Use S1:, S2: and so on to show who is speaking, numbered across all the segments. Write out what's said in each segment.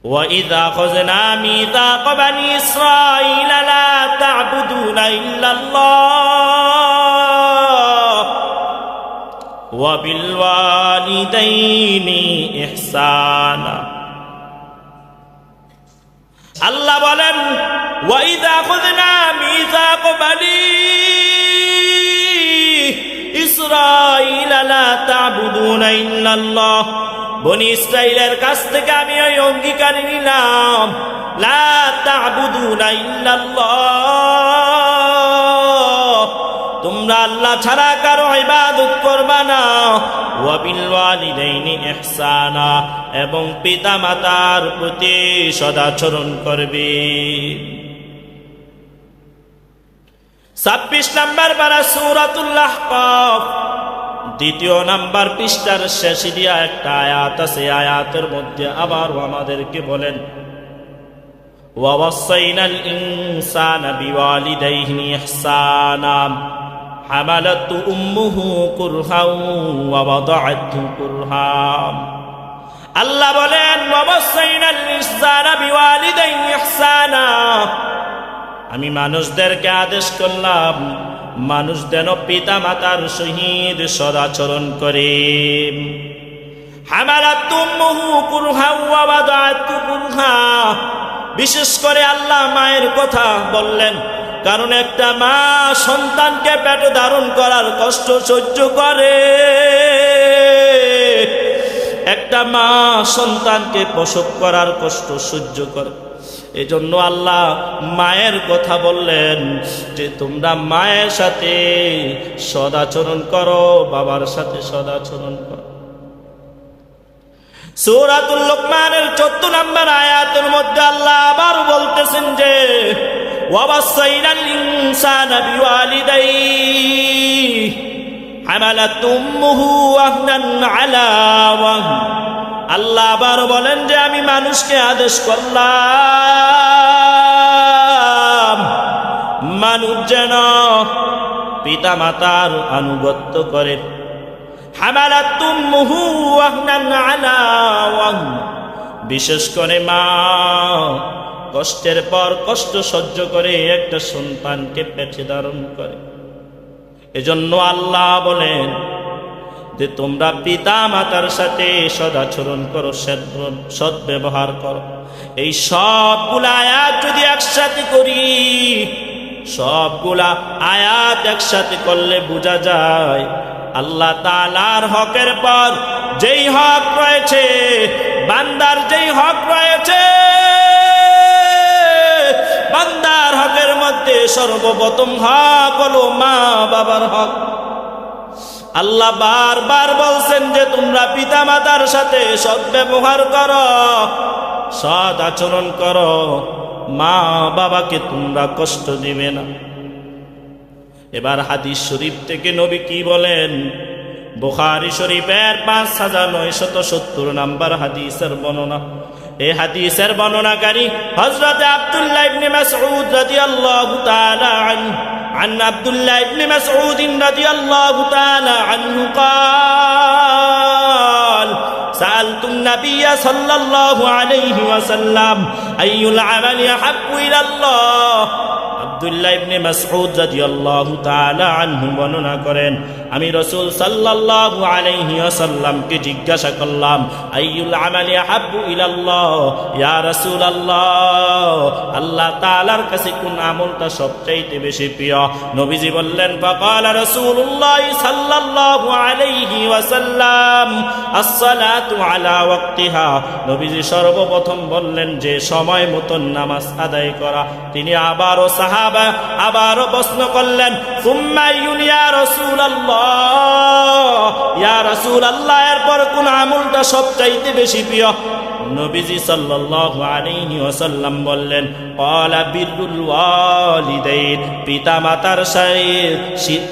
S1: وَإِذَا أَخَذْنَا مِيثَاقَ بَنِي إِسْرَائِيلَ لَا تَعْبُدُونَ إِلَّا اللَّهَ وَبِالْوَالِدَيْنِ إِحْسَانًا। আল্লাহ বলেন وَإِذَا أَخَذْنَا مِيثَاقَ بَنِي إِسْرَائِيلَ لَا تَعْبُدُونَ إِلَّا اللَّهَ, বনি ইসরাইলের কাছ থেকে আমি ওই অঙ্গীকার নিলাম, লা তা'বুদুনা ইল্লাল্লাহ, তোমরা আল্লাহ ছাড়া কারো ইবাদত করবা না, ওয়া বিল ওয়ালিদাইনি ইহসানা, এবং পিতা মাতার প্রতি সদাচরণ করবে। 26 নম্বর পারা সূরাতুল আহকাফ, দ্বিতীয় নাম্বার পৃষ্ঠার শেষে দিয়া একটা আয়াত আছে। আয়াতের মধ্যে আবার আমাদেরকে বলেন ওয়া ওয়াসাইনাল ইনসানা বিওয়ালিদাইহি ইহসানা হামালাতু উম্মুহু কুরহান ওয়া ওয়াদাআতহু কুরহান। আল্লাহ বলেন ওয়া ওয়াসাইনাল ইনসানা বিওয়ালিদাইহি ইহসানা, আমি মানুষদেরকে আদেশ করলাম মানুষ যেন পিতা মাতার সহিত সদাচরণ করে। হামালাতু উম্মুহু কুরহান ওয়া ওয়াদাআতহু কুরহান, বিশেষ করে আল্লাহ মায়ের কথা বললেন, কারণ একটা মা সন্তানকে পেটে ধারণ করার কষ্ট সহ্য করে, একটা মা সন্তানকে প্রসব করার কষ্ট সহ্য করে। এজন্য আল্লাহ মায়ের কথা বললেন যে তোমরা মায়ের সাথে সদাচরণ করো, বাবার সাথে সদাচরণ করো। সূরাতুল লুকমানের 14 নম্বর আয়াতের মধ্যে আল্লাহ আবার বলতেছেন যে ওয়া ওয়াসাইনাল ইনসানা বিওয়ালিদাইহি হামালাতু উম্মুহু ওয়াহনান আলা ওয়াহন। আল্লাহ আবার বলেন যে আমি মানুষকে আদেশ করলাম মানুষ যেন পিতা মাতার আনুগত্য করে। হামালাতু উম্মুহু ওয়াহনান আলা ওয়াহন, বিশেষ করে মা কষ্টের পর কষ্ট সহ্য করে একটা সন্তানকে পেটে ধারণ করে। এজন্য আল্লাহ বলেন যে তোমরা পিতা মাতার সাথে সদাচরণ করো, সৎ ব্যবহার করো। এই সবগুলা আয়াত যদি একসাথে করি, সবগুলা আয়াত একসাথে করলে বোঝা যায় আল্লাহ তাআলার হকের পর যেই হক রয়েছে, বান্দার যেই হক রয়েছে, বান্দার হকের মধ্যে সর্বপ্রথম হক হলো মা বাবার হক। আল্লাহ বারবার বলছেন যে তোমরা পিতা মাতার সাথে সৎ ব্যবহার করো, সৎ আচরণ করো, মা বাবাকে তোমরা কষ্ট দিবে না। এবার হাদিস শরীফ থেকে নবী কি বলেন? বুখারী শরীফের 5970 নম্বর হাদিসের বর্ণনা। এই হাদিসের বর্ণনাকারী হযরত আব্দুল্লাহ ইবনে মাসউদ রাদিয়াল্লাহু তাআলা আনহু, عن عبد الله بن مسعود رضي الله تعالى عنه قال سألت النبي صلى الله عليه وسلم أي العمل أحب إلى الله। আব্দুল্লাহ ইবনে মাসউদ রাদিয়াল্লাহু তাআলা আনহু বর্ণনা করেন, আমি রাসূল সাল্লাল্লাহু আলাইহি ওয়াসাল্লামকে জিজ্ঞাসা করলাম আইয়ুল আমালি আহাব্বু ইলাল্লাহ, ইয়া রাসূলুল্লাহ, আল্লাহ তাআলার কাছে কোন আমলটা সবচেয়ে বেশি প্রিয়? নবীজি বললেন ফাকালা রাসূলুল্লাহ সাল্লাল্লাহু আলাইহি ওয়াসাল্লাম আস-সালাতু আলা ওয়াক্তিহা। নবীজি সর্বপ্রথম বললেন যে সময় মতো নামাজ আদায় করা। তিনি আবারও আবারও প্রশ্ন করলেন সুম্মা ইয়া রাসূলুল্লাহ, ইয়া রাসূলুল্লাহ, এরপর কোন আমলটা সবচাইতে বেশি প্রিয়? নবীজি সাল্লাল্লাহু আলাইহি ওয়াসাল্লাম বললেন ক্বালা বিররুল ওয়ালিদাইন,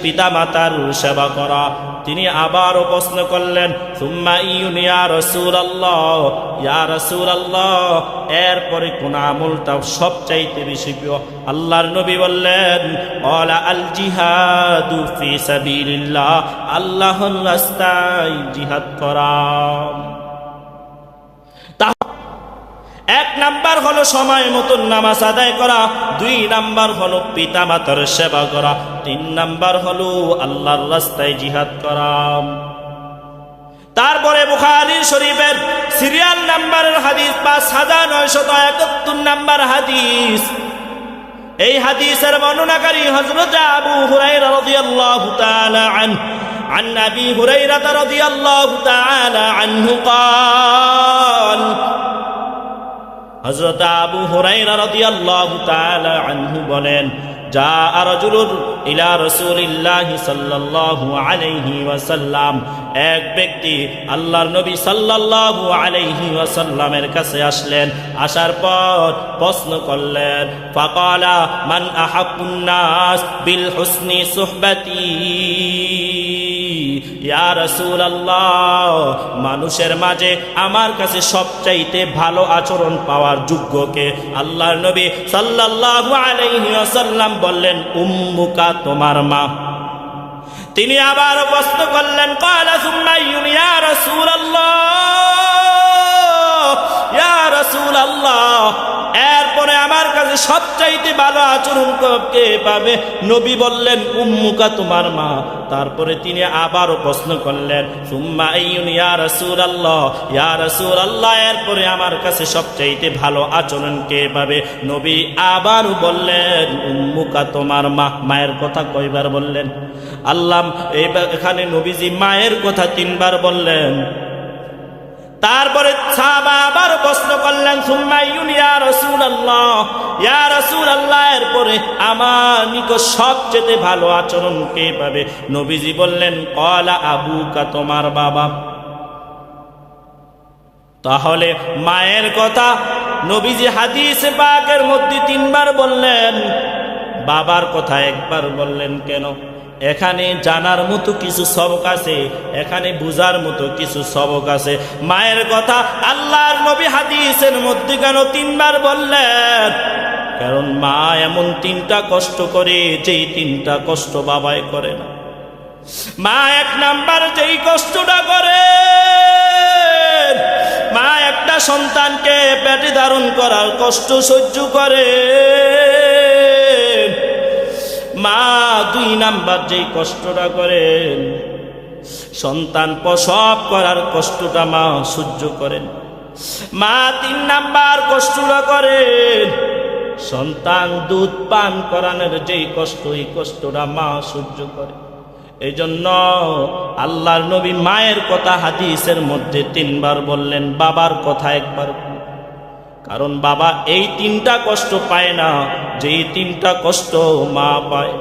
S1: পিতামাতার সেবা করা। তিনি আবারও প্রশ্ন করলেন সুম্মা ইয়া রাসূলুল্লাহ, ইয়া রাসূলুল্লাহ, এরপরে কোন আমলটা সবচাইতে বেশি প্রিয়? আল্লাহর নবী বললেন ক্বালা আল জিহাদু ফি সাবিলিল্লাহ, আল্লাহর রাস্তায় জিহাদ করা। এক নাম্বার হলো সময় মতন নামাজ আদায় করা, 2 নাম্বার হলো পিতা মাতার সেবা করা, 3 নাম্বার হলো আল্লাহর রাস্তায় জিহাদ করা। তারপরে বুখারী শরীফের সিরিয়াল নাম্বারের হাদিস 5971 নাম্বার হাদিস। এই হাদিসের বর্ণনাকারী হযরত আবু হুরায়রা রাদিয়াল্লাহু তাআলা আনহু عن أبي هريرة رضي الله تعالى عنه قال হযরত আবু হুরায়রা রাদিয়াল্লাহু তাআলা আনহু বলেন, جاء رجل إلى رسول الله صلى الله عليه وسلم, এক ব্যক্তি আল্লাহর নবী সাল্লাল্লাহু আলাইহি ওয়াসাল্লামের কাছে আসলেন। আসার পর প্রশ্ন করলেন, ফাকালা মান আহাব্বুন নাস বিল হুসনি সুহবাতি, ইয়া রাসূলুল্লাহ, মানুষের মাঝে আমার কাছে সবচাইতে ভালো আচরণ পাওয়ার যোগ্য কে? আল্লাহর নবী সাল্লাল্লাহু আলাইহি ওয়াসাল্লাম বললেন, উম্মুকা, তোমার মা। তিনি আবার প্রশ্ন করলেন, ক্বালা সুম্মা ইয়া রাসূলুল্লাহ, ইয়া রাসূলুল্লাহ, এরপরে আমার কাছে সবচাইতে ভালো আচরণ কে পাবে? নবী বললেন, উম্মুকা, তোমার মা। তারপরে তিনি আবারও প্রশ্ন করলেন, সুম্মা ইয়া রাসূলুল্লাহ, ইয়া রাসূলুল্লাহ, এরপরে আমার কাছে সবচাইতে ভালো আচরণ কে পাবে? নবী আবারও বললেন, উম্মুকা, তোমার মা। মায়ের কথা কয়বার বললেন? আল্লাহ এখানে নবীজি মায়ের কথা 3 বার বললেন। তারপরে সাহাবা আবার প্রশ্ন করলেন, সুম্মা ইয়া রাসূলুল্লাহ, ইয়া রাসূলুল্লাহ, এরপরে আমার নিকট সবচেয়ে ভালো আচরণ কে পাবে? নবীজি বললেন, ক্বালা আবুকা, তোমার বাবা। তাহলে মায়ের কথা নবীজি হাদিসে পাকের মধ্যে 3 বার বললেন, বাবার কথা 1 বার বললেন কেন? এখানে জানার মতো কিছু সবক আছে, এখানে বুঝার মতো কিছু সবক আছে। মায়ের কথা আল্লাহর নবী হাদিসের মধ্যে কেন 3 বার বললেন? কারণ মা এমন 3টা কষ্ট করে, যেই 3টা কষ্ট বাবাই করে না। মা 1 নাম্বার যেই কষ্টটা করে, মা একটা সন্তানকে পেটে ধারণ করার কষ্ট সহ্য করে। মা 2 নাম্বার যেই কষ্টটা করেন, সন্তান প্রসব করার কষ্টটা মা সহ্য করেন। মা 3 নাম্বার কষ্টটা করেন, সন্তান দুধ পান করানোর যেই কষ্ট, এই কষ্টটা মা সহ্য করে। এই জন্য আল্লাহর নবী মায়ের কথা হাদিসের মধ্যে 3 বার বললেন, বাবার কথা 1 বার। কারণ বাবা এই 3টা কষ্ট পায় না, যেই 3টা কষ্ট মা পায়।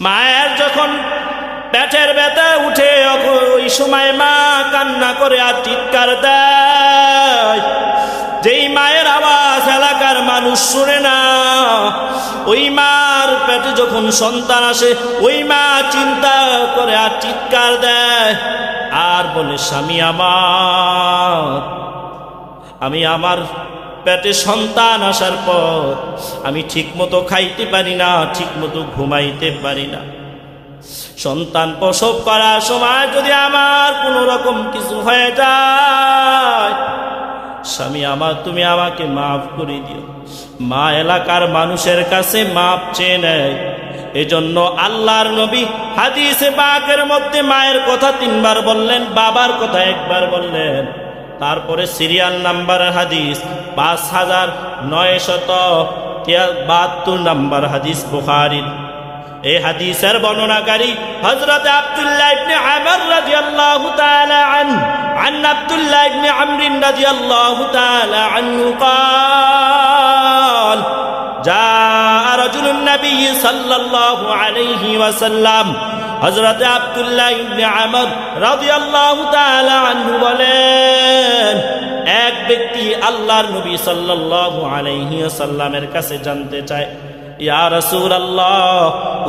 S1: মায়ের যখন পেটের ব্যথা উঠে, ওই সময় মা কান্না করে আর চিৎকার দেয়। যেই মায়ের আওয়াজ এলাকার মানুষ শুনে না, ওই মার পেটে যখন সন্তান আসে, ওই মা চিন্তা করে আর চিৎকার দেয় আর বলে, স্বামী আমার, আমি আমার পেটে সন্তান আসার পর আমি ঠিক মতো খাইতে পারি না, ঠিক মতো ঘুমাইতে পারি না। সন্তান প্রসব করার সময় যদি আমার কোনো রকম কিছু হয়ে যায়, স্বামী আমার, তুমি আমাকে মাফ করে দিও। মা এলাকার মানুষের কাছে মাফ চেয়ে নেয়। এজন্য আল্লাহর নবী হাদিসে পাকের মধ্যে মায়ের কথা 3 বার বললেন, বাবার কথা 1 বার বললেন। তারপরে সিরিয়াল নাম্বারের হাদিস 5972 নাম্বার হাদিস বুখারীর। এই হাদিসের বর্ণনাকারী হযরত আব্দুল্লাহ ইবনে আমর রাদিয়াল্লাহু তাআলা আনহু, عن عبد الله بن عمرو رضي الله تعالى عنه قال جاء رجل النبي صلى الله عليه وسلم, হযরত আব্দুল্লাহ ইবনে আমর রাদিয়াল্লাহু তাআলা আনহু বলেন, এক ব্যক্তি আল্লাহর নবী সাল্লাল্লাহু আলাইহি ওয়াসাল্লামের কাছে জানতে চায়, ইয়া রাসূলুল্লাহ,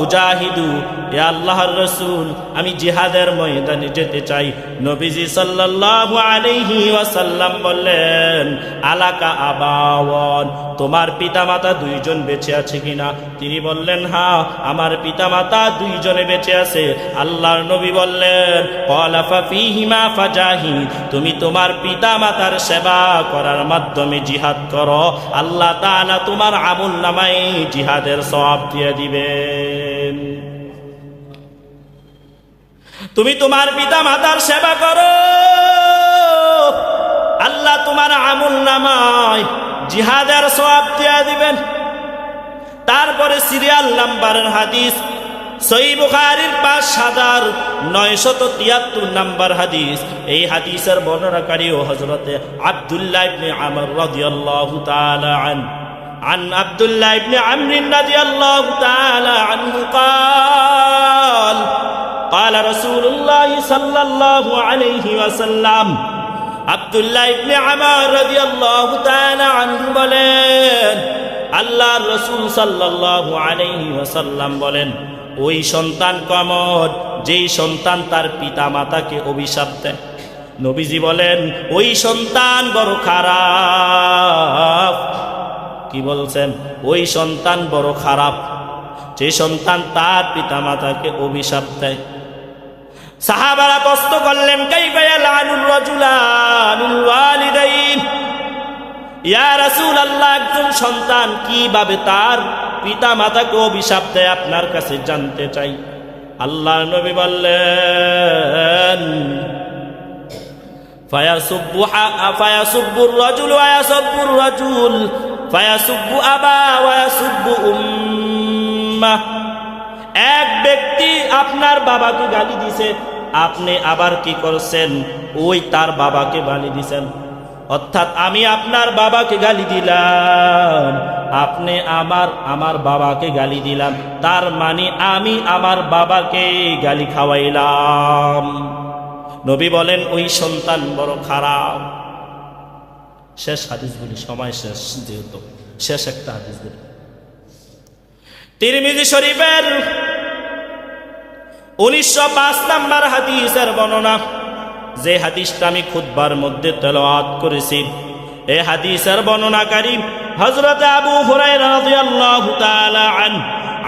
S1: উজাহিদু, হে আল্লাহর রাসূল আমি জিহাদের ময়দানে যেতে চাই। নবীজি সাল্লাল্লাহু আলাইহি ওয়াসাল্লাম বললেন, আলাকা আবাওয়ান, তোমার পিতামাতা দুইজন বেঁচে আছে কিনা? তিনি বললেন, হ্যাঁ, আমার পিতামাতা দুইজনে বেঁচে আছে। আল্লাহর নবী বললেন, ক্বালা ফাফীহিমা ফাজাহিদ, তুমি তোমার পিতামাতার সেবা করার মাধ্যমে জিহাদ করো, আল্লাহ তাআলা তোমার আমলনামায় জিহাদের সওয়াব দিয়ে দিবেন। তুমি তোমার পিতামাতার সেবা করো, আল্লাহ তোমার আমলনামায় জিহাদের সওয়াব দিয়ে দিবেন। তারপরে সিরিয়াল নাম্বারের হাদিস, সহিহ বুখারীর 5973 নাম্বার হাদিস। এই হাদিসের বর্ণনাকারী ও হযরতে আব্দুল্লাহ ইবনে আমর রাদিয়াল্লাহু তাআলা عن عبد الله بن عمرو رضي الله تعالى عنه قال قال رسول الله صلى الله عليه وسلم আব্দুল্লাহ ইবনে আমর রাদিয়াল্লাহু তাআলা আনহু বলেন, আল্লাহর রাসূল সাল্লাল্লাহু আলাইহি ওয়াসাল্লাম বলেন, ওই সন্তান কেমন যেই সন্তান তার পিতামাতাকে অভিশাপ দেয়। নবীজি বলেন, ওই সন্তান বড় খারাপ। কি বলছেন? ওই সন্তান বড় খারাপ যে সন্তান তার পিতামাতাকে অভিশাপ দেয়। সাহাবারা প্রশ্ন করলেন, কাইফা ইয়ালানুর রাজুলা আনিল ওয়ালিদাইন, ইয়া রাসূলুল্লাহ, একজন সন্তান কিভাবে তার পিতামাতাকে অভিশাপ দেয় আপনার কাছে জানতে চাই। আল্লাহর নবী বললেন, ফায়াসুব্বুর রাজুল ওয়া ইয়াসুব্বুর রাজুল ফায়াসুব্বু আবা ওয়া ইয়াসুব্বু উম্মাহ। এক ব্যক্তি আপনার বাবাকে গালি দিছে, আপনি আবার কি করছেন? ওই তার বাবাকে গালি দিছেন। অর্থাৎ আমি আপনার বাবাকে গালি দিলাম, আপনি আমার বাবাকে গালি দিলাম, তার মানে আমি আমার বাবাকে গালি খাওয়াইলাম। নবী বলেন, ওই সন্তান বড় খারাপ। শেষ হাদিস বলি, সময় শেষ, যেহেতু শেষ একটা হাদিস বলি। তিরমিজি শরীফের 1905 নাম্বার হাদিসের বর্ণনা, যে হাদিসটা আমি খুতবার মধ্যে তেলাওয়াত করেছি। এই হাদিসের বর্ণনাকারী হযরত আবু হুরায়রা রাদিয়াল্লাহু তাআলা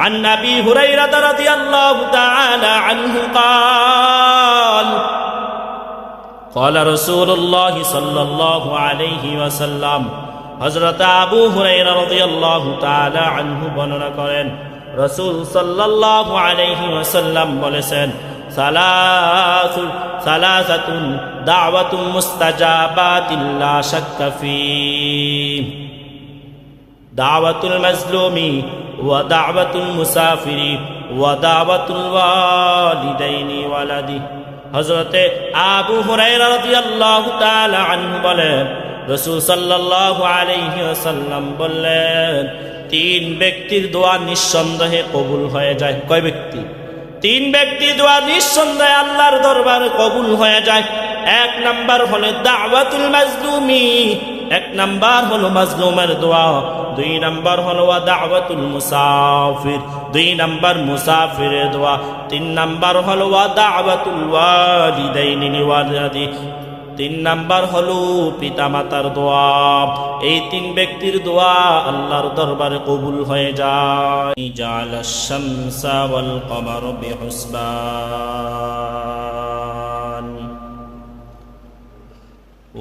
S1: عن أبي هريرة رضي الله تعالى عنه قال رسول الله صلى الله عليه وسلم, হযরত আবু হুরায়রা রাদিয়াল্লাহু তাআলা আনহু বর্ণনা করেন, রাসূল সাল্লাল্লাহু আলাইহি ওয়াসাল্লাম বলেছেন, সালাসাতুন দাওয়াতুন মুস্তাজাবাতিন লা শাক্কা ফী, দাওয়াতুল মাজলুমি ওয়া দাওয়াতুল মুসাফিরি ওয়া দাওয়াতুল ওয়ালিদাইনি ওয়ালাদি। হযরতে আবু হুরায়রা রাদিয়াল্লাহু তাআলা আনহু বলেন, রাসূল সাল্লাল্লাহু আলাইহি ওয়াসাল্লাম বললেন, তিন ব্যক্তির দোয়া নিঃসন্দেহে কবুল হয়ে যায়। কয় ব্যক্তি? তিন ব্যক্তির দোয়া নিঃসন্দেহে আল্লাহর দরবারে কবুল হয়ে যায়। এক নাম্বার হলো দাওয়াতুল মাজলুমি, এক নাম্বার হলো মাজলুমের দোয়া। দুই নাম্বার হলো দাওয়াতুল মুসাফির, দুই নাম্বার মুসাফিরের দোয়া। তিন নাম্বার হলো দাওয়াতুল ওয়ালিদাইনি ওয়ালাদি, তিন নাম্বার হলো পিতামাতার দোয়া। এই তিন ব্যক্তির দোয়া আল্লাহর দরবারে কবুল হয়ে যায়। জাআলাশ শামসা ওয়াল কমার বিহুসবান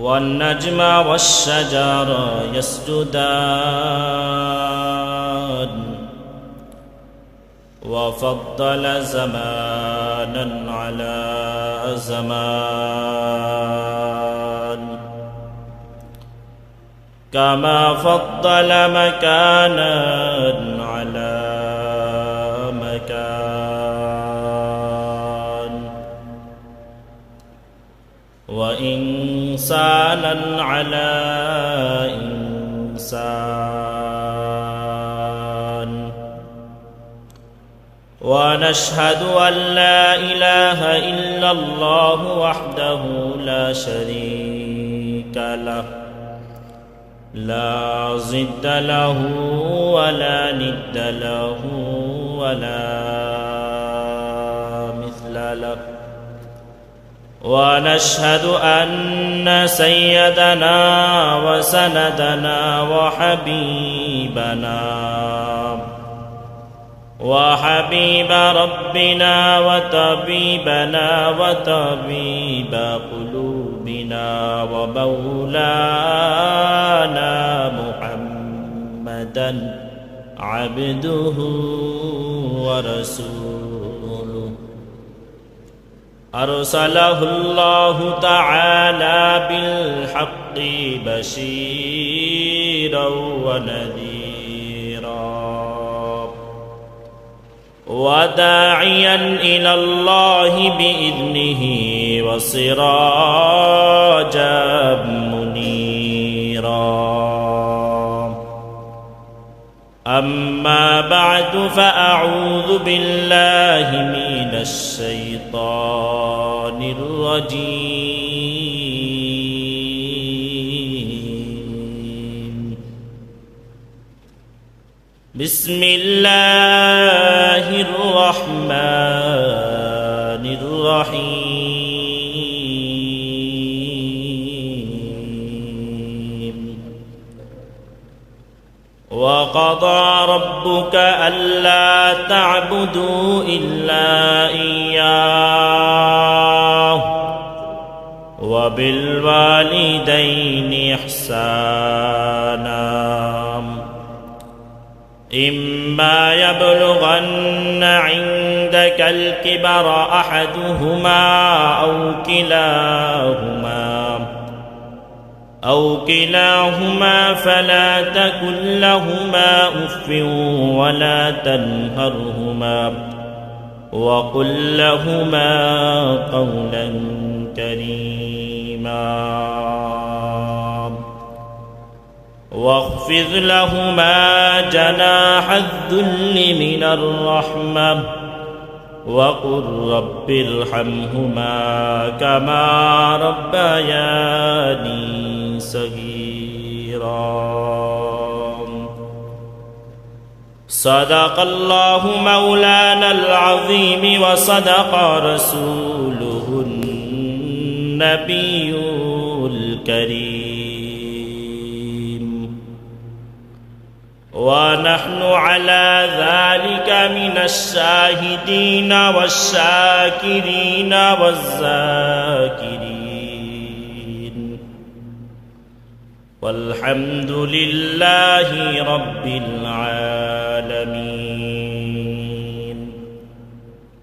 S1: ওয়ান নাজমা ওয়াশ শাজারা ইয়াসজুদান ওয়া ফাদ্দালা জামানান আলা জামান كما فضل مكانا على مكان وإنسانا على إنسان ونشهد أن لا إله إلا الله وحده لا شريك له لا ضد له ولا ند له ولا مثل له ونشهد أن سيدنا وسندنا وحبيب ربنا وطبيبنا وطبيب قلوبنا ومولانا محمدا عبده ورسوله أرسله الله تعالى بالحق بشيرا ونذيرا وداعيا إلى الله بإذنه وسراجا منيرا أما بعد فأعوذ بالله من الشيطان الرجيم بسم الله الرحمن الرحيم وقضى ربك ألا تعبدوا إلا إياه وبالوالدين إحسانا إما يبلغن عندك الكبر أحدهما أو كلاهما فلا تكن لهما أف ولا تنهرهما وقل لهما قولا كريما واخفض لهما جناح الذل من الرحمة وقل رب ارحمهما كما ربياني صغيرا صدق الله مولانا العظيم وصدق رسوله النبي الكريم ونحن على ذلك من الشاهدين والشاكرين والذاكرين والحمد لله رب العالمين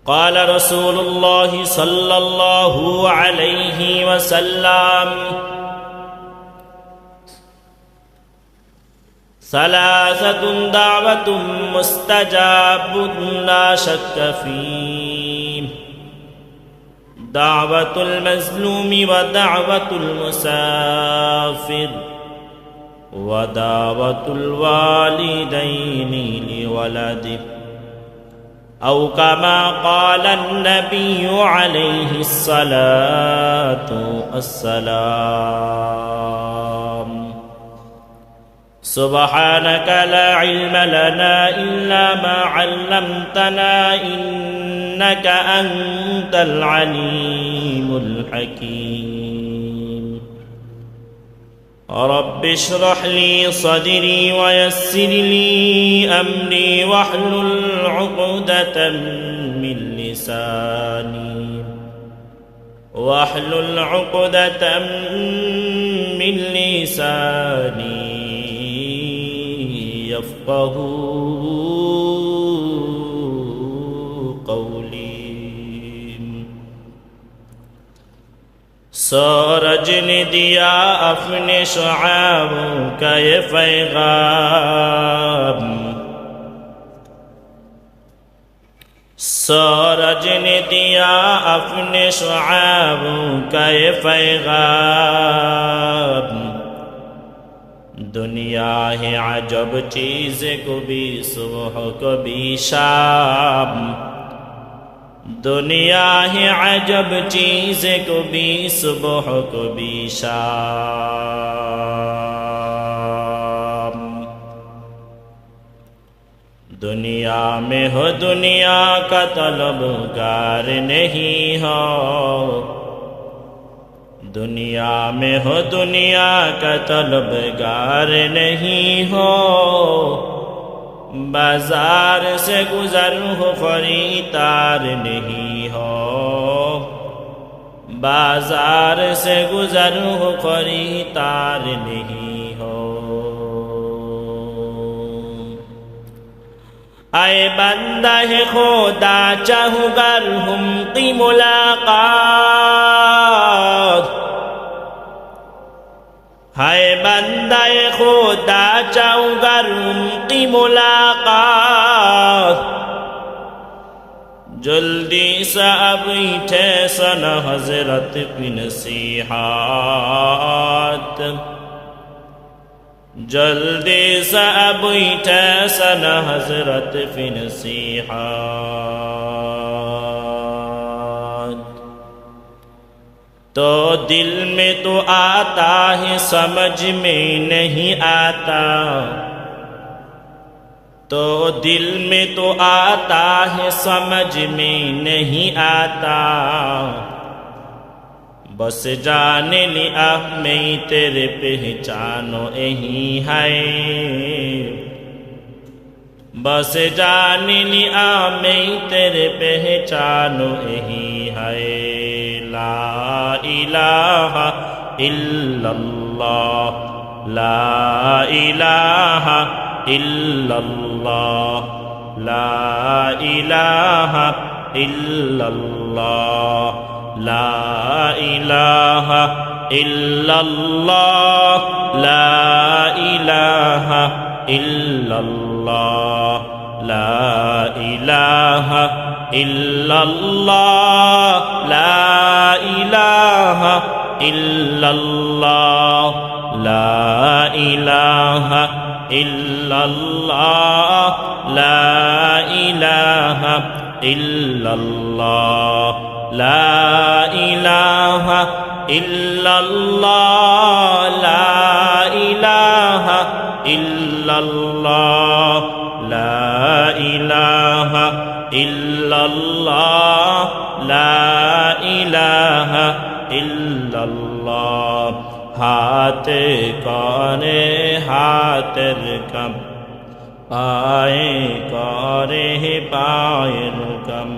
S1: قال رسول الله صلى الله عليه وسلم ثلاثة دعوة مستجاب لا شك فيه دعوة المظلوم ودعوة المسافر ودعوة الوالدين لولده أو كما قال النبي عليه الصلاة والسلام سبحانك لا علم لنا إلا ما علمتنا إنك أنت العليم الحكيم رب اشرح لي صدري ويسر لي أمري واحلل عقدة من لساني يفقه قولي سورج نے دیا اپنے شعاعوں کا یہ پیغام سورج نے دیا اپنے شعاعوں کا یہ پیغام دنیا ہے عجب چیز کبھی صبح کبھی شام دنیا ہے عجب چیز کبھی صبح کبھی شام دنیا میں ہو دنیا کا طلبگار نہیں ہو، دنیا میں ہو دنیا کا طلبگار نہیں ہو، بازار سے گزر ہو خریدار نہیں ہو، بازار سے گزر ہو خریدار نہیں ہو۔ اے بندہ خدا چاہو گر ہم کی ملاقات، ہے بندہ خدا چاہو گر ہم کی ملاقات، جلدی سے بیٹھے سن حضرت کی نصیحت، جلدی سے بیٹھے سن حضرت کی نصیحت۔ تو دل میں تو آتا ہے سمجھ میں نہیں آتا، تو دل میں تو آتا ہے سمجھ میں نہیں آتا، بس جان لیا میں تیرے پہچانو یہی ہے، بس جان لیا میں تیرے پہچانو یہی ہے۔ لا الہ الا اللہ، لا الہ الا اللہ، لا الہ الا اللہ، لا الہ الا اللہ، لا الہ الا اللہ، لا الہ الا اللہ، لا الہ الا اللہ، لا الہ الا اللہ، لا الہ الا اللہ، لا الہ الا اللہ، لا الہ الا اللہ، لا الہ الا اللہ، لا الہ الا اللہ۔ ہاتھ کارے ہاتھ رکم، پائے کارے پائے رکم،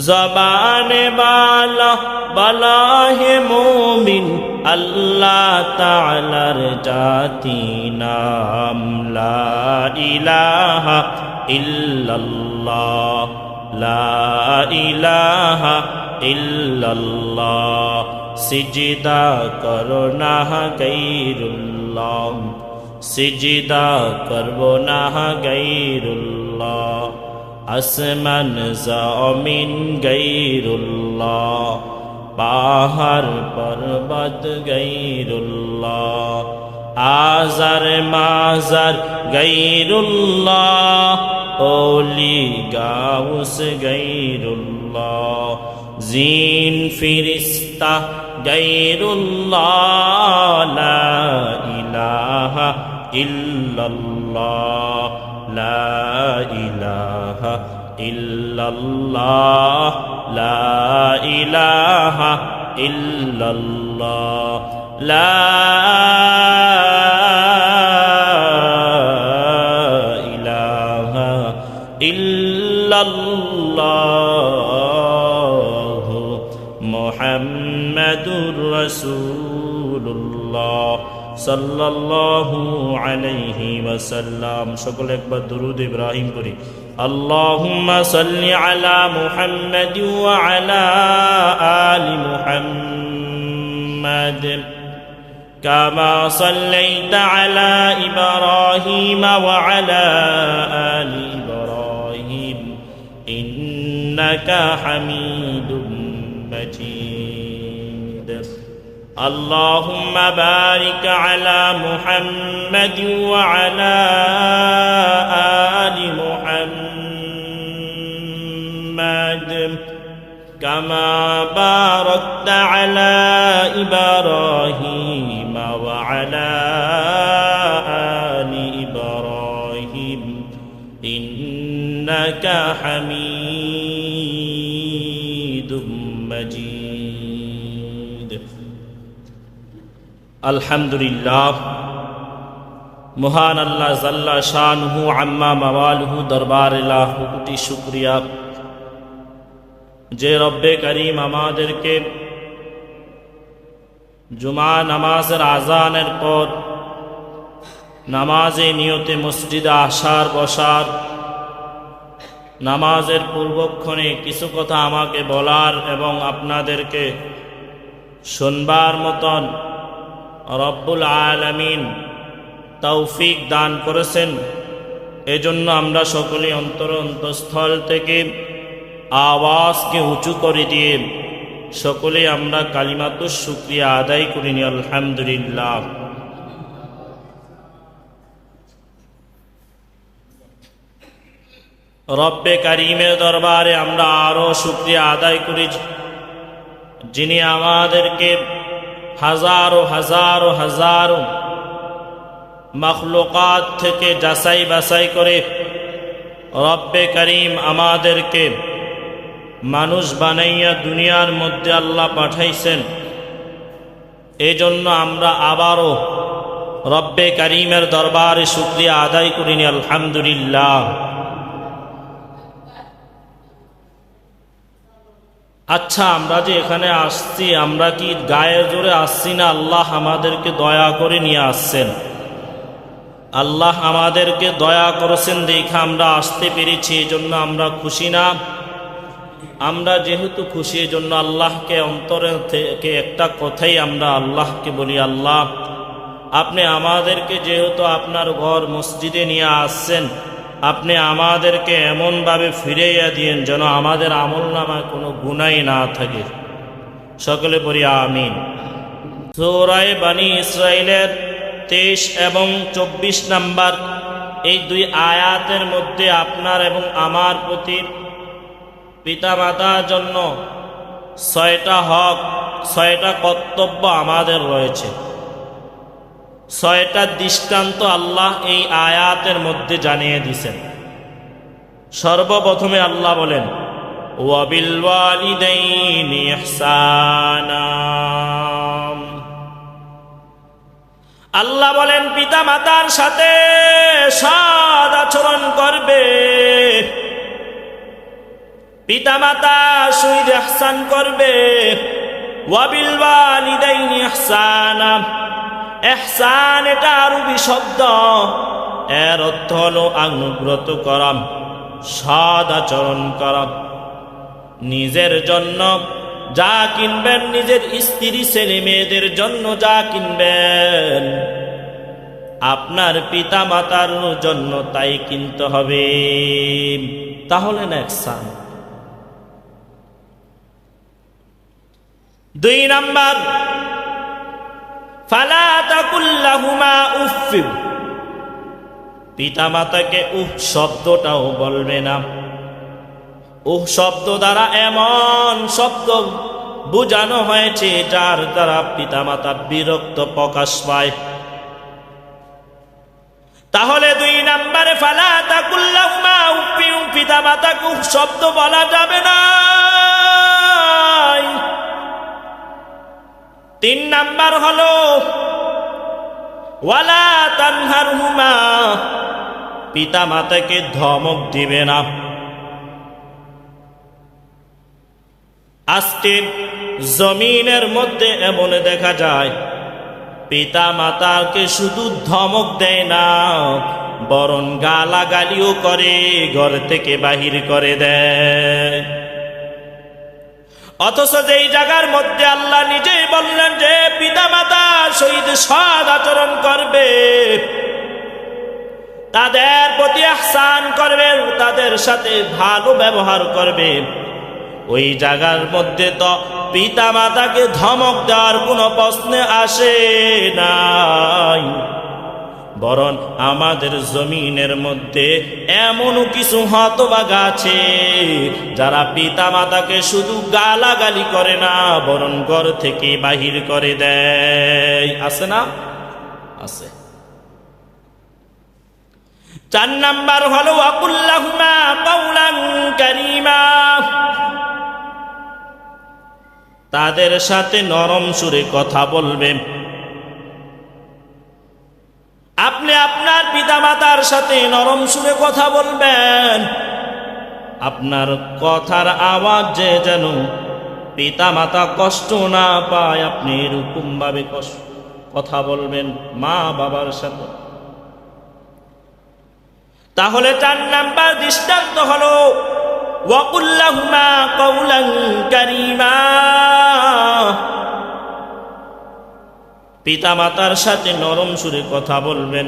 S1: زبان بالا بلا ہے مومن، اللہ تعالی رجاتی نام، لا الہ الا اللہ، لا الہ الا اللہ، سجدہ کرو نہ غیر اللہ، سجدہ کرو نہ غیر اللہ، آسمان زمین غیر اللہ، باہر پربت غیر اللہ، آزر مازر غیر اللہ، اولی گاؤس غیر اللہ، زین فرشتہ غیر اللہ، لا الہ الا اللہ، لا الہ الا اللہ، لا الہ الا اللہ، لا الہ الا اللہ، محمد رسول اللہ صلی اللہ علیہ وسلم۔ সকলে একবার درود ابراہیم করি۔ اللهم صل على محمد وعلى آل محمد كما صليت على إبراهيم وعلى آل إبراهيم إنك حميد مجيد۔ اللهم بارك على محمد وعلى آل محمد كما باركت على إبراهيم وعلى آل إبراهيم ইন্নাকা হামিদুম মাজিদ। আলহামদুলিল্লাহ, মহান আল্লাহ জাল্লা শানুহু আম্মা মাওয়ালুহু দরবারে লাখো কোটি শুকরিয়া যে রব্বে করিম আমাদেরকে জুমা নামাজের আজানের পর নামাজে নিয়তে মসজিদে আসার বসার, নামাজের পূর্বক্ষণে কিছু কথা আমাকে বলার এবং আপনাদেরকে শুনবার মতন রব্বুল আলামিন তৌফিক দান করেছেন। এজন্য আমরা সকলে অন্তরস্থল থেকে আওয়াজকে উঁচু করে দিয়ে সকলে আমরা কালিমাতুশ শুকরিয়া আদায় করিনি আলহামদুলিল্লাহ। রব্বে কারীমের দরবারে আমরা আরো শুকরিয়া আদায় করি, যিনি আমাদেরকে হাজারো হাজারো হাজারো মাখলুকাত থেকে যাচাই বাছাই করে রব্বে করিম আমাদেরকে মানুষ বানাইয়া দুনিয়ার মধ্যে আল্লাহ পাঠাইছেন। এই জন্য আমরা আবারও রব্বে করিমের দরবারে শুকরিয়া আদায় করিনি আলহামদুলিল্লাহ। আচ্ছা, আমরা যে এখানে আসছি, আমরা কি গায়ে জোরে আসছি না আল্লাহ আমাদেরকে দয়া করে নিয়ে আসছেন? আল্লাহ আমাদেরকে দয়া করেছেন দেখে আমরা আসতে পেরেছি, এই জন্য আমরা খুশি না? আমরা যেহেতু খুশি, এই জন্য আল্লাহকে অন্তরে থেকে একটা কথাই আমরা আল্লাহকে বলি, আল্লাহ আপনি আমাদেরকে যেহেতু আপনার ঘর মসজিদে নিয়ে আসছেন, আপনি আমাদেরকে এমনভাবে ফিরাইয়া দিয়েন যেন আমাদের আমলনামায় কোনো গুনাহ না থাকে। সকলে পড়ি আমিন। সূরা বনী ইসরাইলের 23 এবং 24 নম্বর এই দুই আয়াতের মধ্যে আপনার এবং আমার প্রতি পিতামাতার জন্য 6টা হক, 6টা কর্তব্য আমাদের রয়েছে। 6টা দৃষ্টান্ত আল্লাহ এই আয়াতের মধ্যে জানিয়ে দিয়েছেন। সর্বপ্রথমে আল্লাহ বলেন ওয়াবিল ওয়ালিদাইনি ইহসানা। আল্লাহ বলেন পিতা মাতার সাথে সৎ আচরণ করবে, পিতা মাতা সহিত ইহসান করবে। ওয়াবিল ওয়ালিদাইনি ইহসানা, ইহসান এটা আরবি শব্দ, এর অর্থ হলো অনুগ্রহ করা, সৎ আচরণ করা। নিজের জন্য যা কিনবেন, নিজের স্ত্রী ছেলে মেয়েদের জন্য যা কিনবেন, আপনার পিতা মাতার জন্য তাই কিনতে হবে, তাহলে না ইহসান। 2 নাম্বার ফালা তাকুল লাহুমা উফ, পিতা মাতাকে উফ শব্দটাও বলবে না। উফ শব্দ দ্বারা এমন শব্দ বোঝানো হয়েছে যার দ্বারা পিতা মাতা বিরক্ত প্রকাশ পায়। তাহলে 2 নম্বরে ফালা তাকুল লাহুমা উফ, পিতা মাতাকে উফ শব্দ বলা যাবে না। 3 নাম্বার হলো ওয়ালা তানহারহুমা, পিতা মাতাকে ধমক দিবে না। আজকে জমিনের মধ্যে এমন দেখা যায় পিতা মাতাকে শুধু ধমক দেয় না, বরং গালাগালিও করে, ঘর থেকে বাহির করে দেয়। অথচ যেই জায়গার মধ্যে আল্লাহ নিজেই বললেন যে পিতা মাতার সহিত সৎ আচরণ করবে, তাদের প্রতি ইহসান করবে, তাদের সাথে ভালো ব্যবহার করবে, ওই জায়গার মধ্যে তো পিতা মাতাকে ধমক দেওয়ার কোনো প্রশ্ন আসে নাই। বরং আমাদের জমিনের মধ্যে এমন কিছু হতভাগা আছে যারা পিতা মাতাকে শুধু গালাগালি করে না, বরং ঘর থেকে বাহির করে দেয়। আছে না? আছে। 4 নাম্বার হলো ওয়াকুল লাহুমা কাওলান কারীমা, তাদের সাথে নরম সুরে কথা বলবেন। আপনি আপনার পিতামাতার সাথে নরম সুরে কথা বলবেন। আপনার কথার আওয়াজে যেন পিতামাতা কষ্ট না পায়, আপনি এরকম ভাবে কথা বলবেন মা বাবার সাথে। তাহলে 4 নাম্বার দৃষ্টান্ত হলো ওয়াকুল লাহুমা কাওলান কারীমা, পিতামাতার সাথে নরম সুরে কথা বলবেন।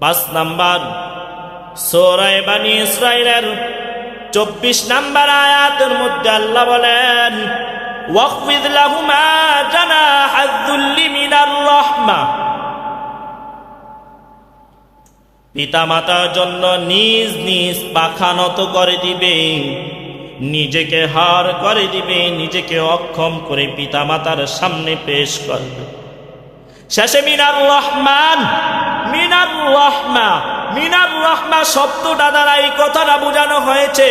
S1: 5 নাম্বার সূরা বনী ইসরাঈলের 24 নাম্বার আয়াতের মধ্যে আল্লাহ বলেন ওয়াখফিদ লাহুমা জানাহায যুল্লি মিনার রাহমা, পিতামাতার জন্য নিজ নিজ পাখা নত করে দিবে, নিজেকে হার করে দিবে, নিজেকে অক্ষম করে পিতামাতার সামনে পেশ করবে। শেষে মিনার রহমান, মিনার রহমা, মিনার রহমা শব্দটা দ্বারা এই কথাটা বোঝানো হয়েছে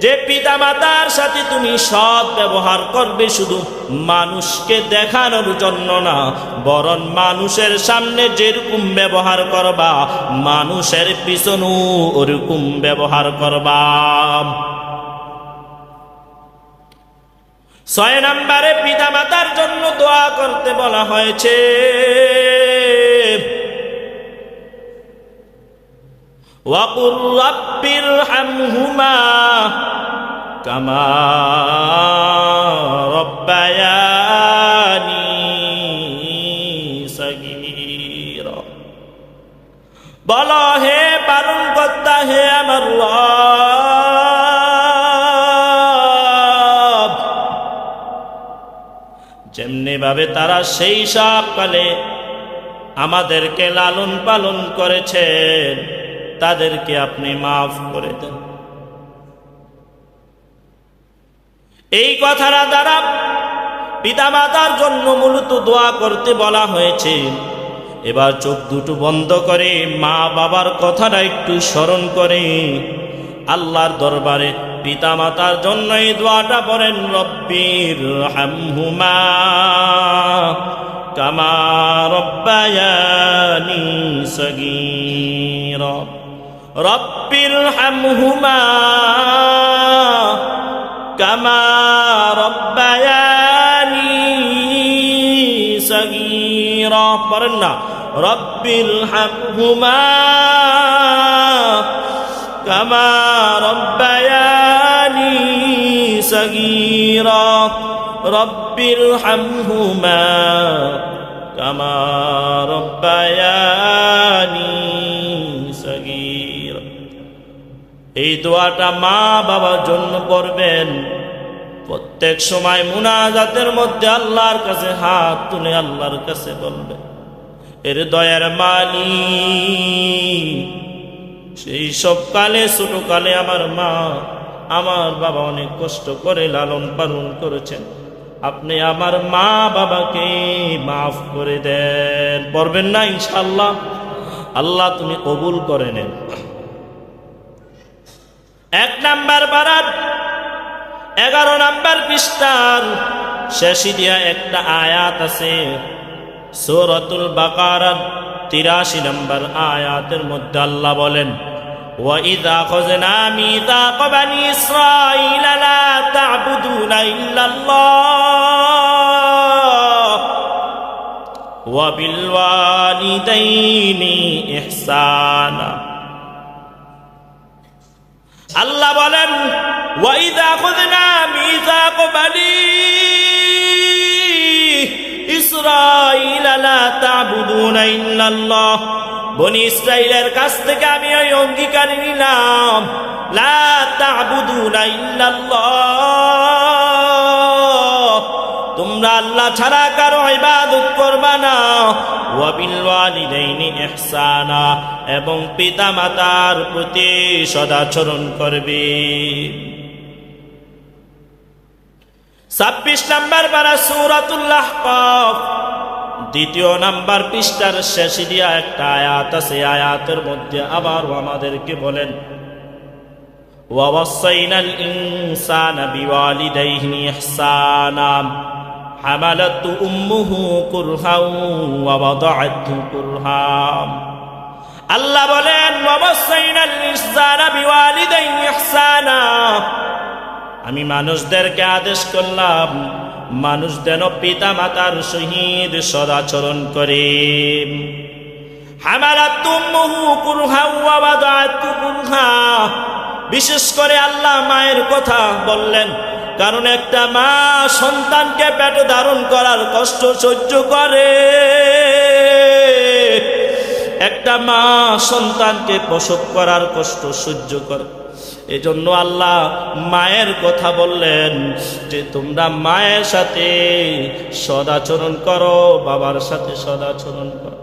S1: যে পিতামাতার সাথে তুমি সৎ ব্যবহার করবে, শুধু মানুষকে দেখানোর জন্য না, বরং মানুষের সামনে যেরকম ব্যবহার করবা মানুষের পিছনেও ওরকম ব্যবহার করবা। 6 নম্বরে পিতামাতার জন্য দোয়া করতে বলা হয়েছে। ওয়াকুর রাব্বিরহামহুমা কামা রব্বায়ানি সগীরা, বলো হে পালন কর্তা, হে আমার রব, যেমনি ভাবে তারা সেই সকালে আমাদেরকে লালন পালন করেছেন তাদেরকে আপনি মাফ করে দেন। এই কথাটা দ্বারা পিতামাতার জন্য মূলত দোয়া করতে বলা হয়েছে। এবার চোখ দুটো বন্ধ করে মা বাবার কথাটা একটু স্মরণ করে আল্লাহর দরবারে পিতামাতার জন্য এই দোয়াটা পড়েন, রব্বিরহামহুমা কামা রব্বায়ানি সগীরা, রব্বিরহামহুমা কামা রব্বায়ানি সগীরা, পড়েন না, রব্বিরহামহুমা কামা রব্বায়ানি সগীরা, রব্বিরহামহুমা কামা রব্বায়ানি সগীরা। এই দোয়াটা মা বাবার জন্য পড়বেন। প্রত্যেক সময় মুনাজাতের মধ্যে আল্লাহর কাছে হাত তুলে আল্লাহর কাছে বলবেন, এর দয়ার মালিক, সেই সব কালে ছোট কালে আমার মা আমার বাবা অনেক কষ্ট করে লালন পালন করেছেন, আপনি আমার মা বাবাকে মাফ করে দেন। পড়বেন না ইনশাআল্লাহ? আল্লাহ তুমি কবুল করে নেন। 1 নাম্বার পারার 11 নাম্বার পৃষ্ঠার শেষে দিয়া একটা আয়াত আছে, সূরাতুল বাকারার 83 নম্বর আয়াতের মধ্যে আল্লাহ বলেন, وَإِذَا أَخَذْنَا مِيثَاقَ بَنِي إِسْرَائِيلَ لَا تَعْبُدُونَ إِلَّا اللَّهَ وَبِالْوَالِدَيْنِ إِحْسَانًا। আল্লাহ বলেন, وَإِذَا أَخَذْنَا مِيثَاقَ بَنِي إِسْرَائِيلَ لَا تَعْبُدُونَ إِلَّا اللَّهَ, বনি ইসরাইলের কাছ থেকে আমি ওই অঙ্গীকার নিলাম, লা তা'বুদুনা ইল্লাল্লাহ, তোমরা আল্লাহ ছাড়া কারো ইবাদত করবা না, ওয়া বিল ওয়ালিদাইনি ইহসানা, এবং পিতা মাতার প্রতি সদাচরণ করবে। 26 নম্বর পারা সূরাতুল আহকাফ দ্বিতীয় নাম্বার পৃষ্ঠার শেষে দিয়া একটা আয়াত আছে, আয়াতের মধ্যে আবার আমাদেরকে বলেন ওয়াসাইনাল ইনসানা বিওয়ালিদাইহি ইহসানা হামালাতু উম্মুহু কুরহাও ওয়া ওয়াদাআতহু কুরহাম। আল্লাহ বলেন ওয়াসাইনাল ইনসানা বিওয়ালিদাইহি ইহসানা, আমি মানুষদেরকে আদেশ করলাম মানুষ যেন পিতা মাতার সহিত সদাচরণ করে। হামালাতু উম্মুহু কুরহাও ওয়া ওয়াদাআতহু কুরহা, বিশেষ করে আল্লাহ মায়ের কথা বললেন, কারণ একটা মা সন্তানকে পেটে ধারণ করার কষ্ট সহ্য করে, একটা মা সন্তানকে প্রসব করার কষ্ট সহ্য করে। এজন্য আল্লাহ মায়ের কথা বললেন যে তোমরা মায়ের সাথে সদাচরণ করো, বাবার সাথে সদাচরণ করো।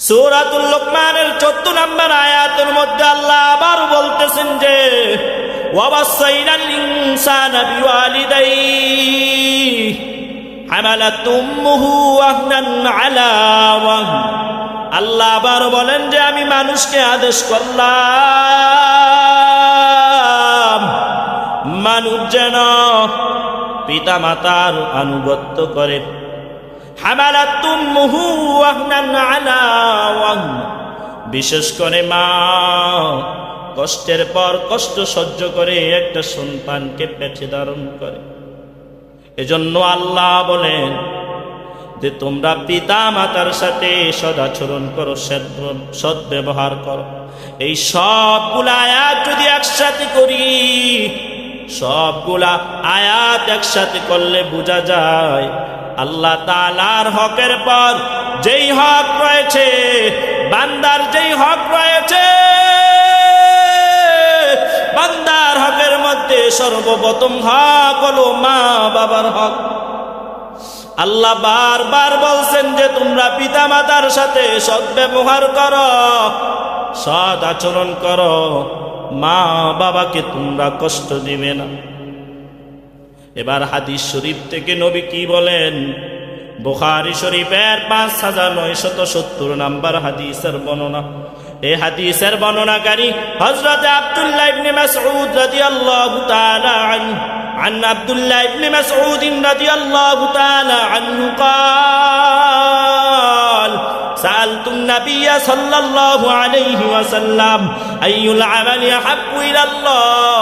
S1: সূরাতুল লুকমানের 14 নম্বর আয়াতের মধ্যে আল্লাহ আবার বলতেছেন যে ওয়াসাইনাল ইনসানা বিওয়ালিদাইহি হামালাতু উম্মুহু ওয়াহনান আলা ওয়াহন। আল্লাহ আবার বলেন যে আমি মানুষকে আদেশ করলাম মানুষ যেন পিতা মাতার আনুগত্য করে। হামালাতু উম্মুহু ওয়াহনান আলা ওয়াহন, বিশেষ করে মা কষ্টের পর কষ্ট সহ্য করে একটা সন্তানকে পেটে ধারণ করে। এজন্য আল্লাহ বলেন যে তোমরা পিতা মাতার সাথে সদাচরণ করো, সৎ ব্যবহার করো। এই সবগুলা আয়াত যদি একসাথে করি, সবগুলা আয়াত একসাথে করলে বোঝা যায় আল্লাহ তাআলার হকের পর যেই হক রয়েছে, বান্দার যেই হক রয়েছে, বান্দার হকের মধ্যে সর্বপ্রথম হক হলো মা বাবার হক। আল্লাহ বারবার বলছেন যে তোমরা পিতা মাতার সাথে সৎ ব্যবহার করো, সৎ আচরণ করো, মা বাবাকে তোমরা কষ্ট দিবে না। এবার হাদিস শরীফ থেকে নবী কি বলেন? বুখারী শরীফের 5970 নম্বর হাদিসের বর্ণনা। এই হাদিসের বর্ণনাকারী হযরত আব্দুল্লাহ ইবনে মাসউদ রাদিয়াল্লাহু তাআলা আনহু عن عبد الله بن مسعود رضي الله تعالى عنه قال سألت النبي صلى الله عليه وسلم أي العمل أحب إلى الله।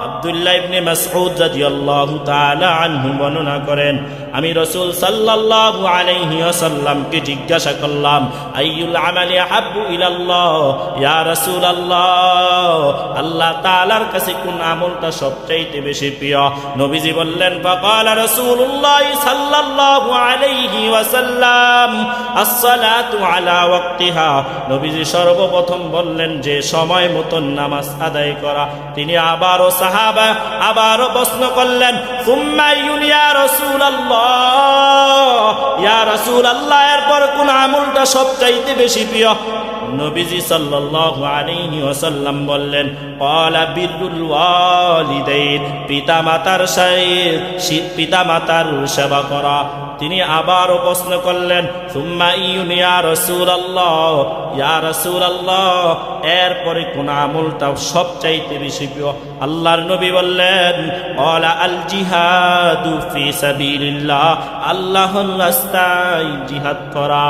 S1: আব্দুল্লাহ ইবনে মাসউদ রাদিয়াল্লাহু তাআলা আনহু বর্ণনা করেন, আমি রাসূল সাল্লাল্লাহু আলাইহি ওয়াসাল্লামকে জিজ্ঞাসা করলাম আইয়ুল আমালি আহাব্বু ইলাল্লাহ, ইয়া রাসূলুল্লাহ আল্লাহ তাআলার কাছে কোন আমলটা সবচেয়ে বেশি প্রিয়? নবীজি বললেন ফাকালা রাসূলুল্লাহ সাল্লাল্লাহু আলাইহি ওয়াসাল্লাম আস-সালাতু আলা ওয়াক্তিহা। নবীজি সর্বপ্রথম বললেন যে সময় মতো নামাজ আদায় করা। তিনি আবারও আবারও প্রশ্ন করলেন সুম্মা ইয়া রাসূলুল্লাহ, ইয়া রাসূলুল্লাহ এরপর কোন আমলটা সবচাইতে বেশি প্রিয়? নবীজি সাল্লাল্লাহু আলাইহি ওয়াসাল্লাম বললেন ক্বালা বিররুল ওয়ালিদাইন, পিতামাতার সেবা করা। তিনি আবারও প্রশ্ন করলেন সুম্মা ইয়া রাসূলুল্লাহ, ইয়া রাসূলুল্লাহ এরপরে কোন আমলটা সবচাইতে বেশি প্রিয়? আল্লাহর নবী বললেন ক্বালা আল জিহাদু ফি সাবিলিল্লাহ, আল্লাহর রাস্তায় জিহাদ করা।